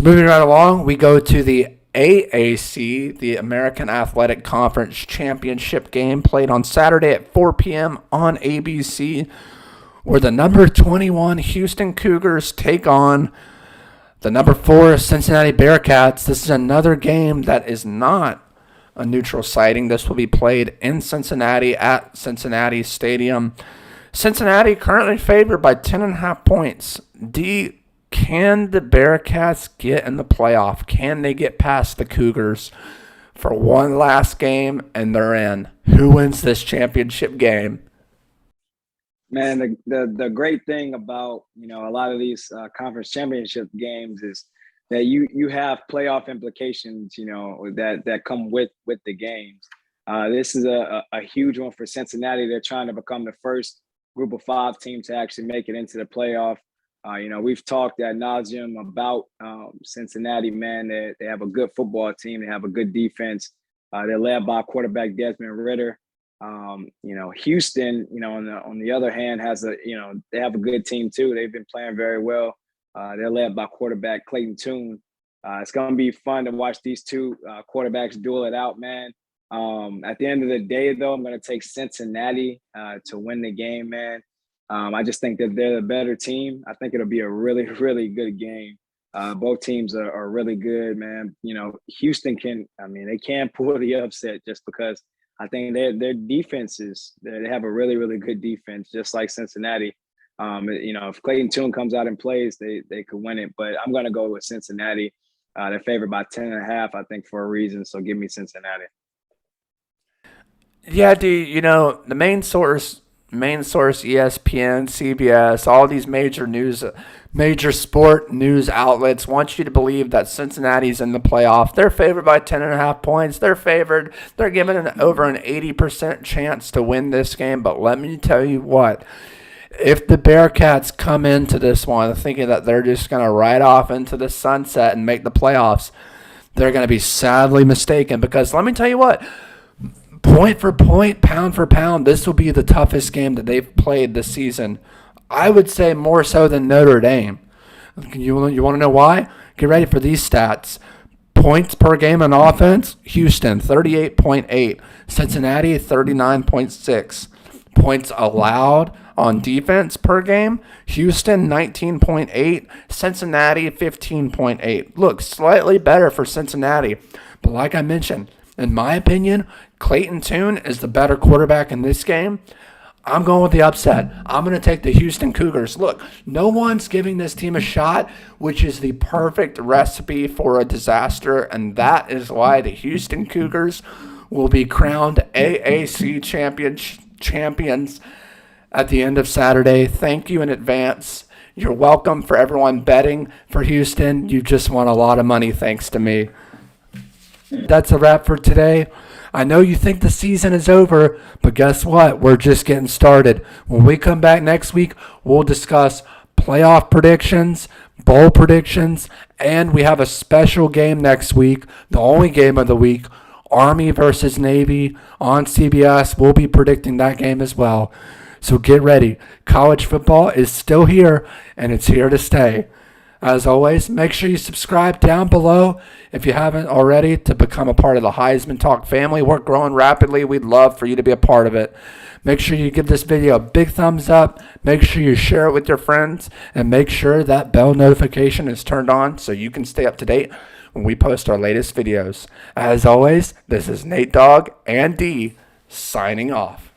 moving right along, we go to the AAC, the American Athletic Conference Championship game, played on Saturday at 4 p.m. on ABC, where the number 21 Houston Cougars take on the number 4 Cincinnati Bearcats. This is another game that is not a neutral sighting. This will be played in Cincinnati at Cincinnati Stadium. Cincinnati currently favored by 10.5 points. Can the Bearcats get in the playoff? Can they get past the Cougars for one last game and they're in? Who wins this championship game? Man, the great thing about a lot of these conference championship games is that you have playoff implications that come with the games. This is a huge one for Cincinnati. They're trying to become the first Group of 5 team to actually make it into the playoff. We've talked ad nauseum about Cincinnati, man. They have a good football team. They have a good defense. They're led by quarterback Desmond Ridder. Houston, on the other hand, they have a good team too. They've been playing very well. They're led by quarterback Clayton Tune. It's going to be fun to watch these two quarterbacks duel it out, man. At the end of the day, though, I'm going to take Cincinnati to win the game, man. I just think that they're the better team. I think it'll be a really, really good game. Both teams are really good, man. Houston they can pull the upset just because I think their defenses, they have a really, really good defense, just like Cincinnati. If Clayton Tune comes out and plays, they could win it. But I'm going to go with Cincinnati. They're favored by 10.5, I think, for a reason. So give me Cincinnati. Yeah, dude, the main source, ESPN, CBS, all these major sport news outlets want you to believe that Cincinnati's in the playoff. They're favored by 10.5 points. They're given over an 80% chance to win this game. But let me tell you what, if the Bearcats come into this one thinking that they're just going to ride off into the sunset and make the playoffs, they're going to be sadly mistaken. Because let me tell you what, point for point, pound for pound, this will be the toughest game that they've played this season. I would say more so than Notre Dame. You want to know why? Get ready for these stats. Points per game on offense, Houston, 38.8. Cincinnati, 39.6. Points allowed on defense per game, Houston, 19.8. Cincinnati, 15.8. Look, slightly better for Cincinnati. But like I mentioned, in my opinion, Clayton Tune is the better quarterback in this game. I'm going with the upset. I'm going to take the Houston Cougars. Look, no one's giving this team a shot, which is the perfect recipe for a disaster, and that is why the Houston Cougars will be crowned AAC champions at the end of Saturday. Thank you in advance. You're welcome for everyone betting for Houston. You just won a lot of money thanks to me. That's a wrap for today. I know you think the season is over, but guess what? We're just getting started. When we come back next week, we'll discuss playoff predictions, bowl predictions, and we have a special game next week, the only game of the week, Army versus Navy on CBS. We'll be predicting that game as well. So get ready. College football is still here, and it's here to stay. As always, make sure you subscribe down below if you haven't already to become a part of the Heisman Talk family. We're growing rapidly. We'd love for you to be a part of it. Make sure you give this video a big thumbs up. Make sure you share it with your friends. And make sure that bell notification is turned on so you can stay up to date when we post our latest videos. As always, this is Nate Dogg and D signing off.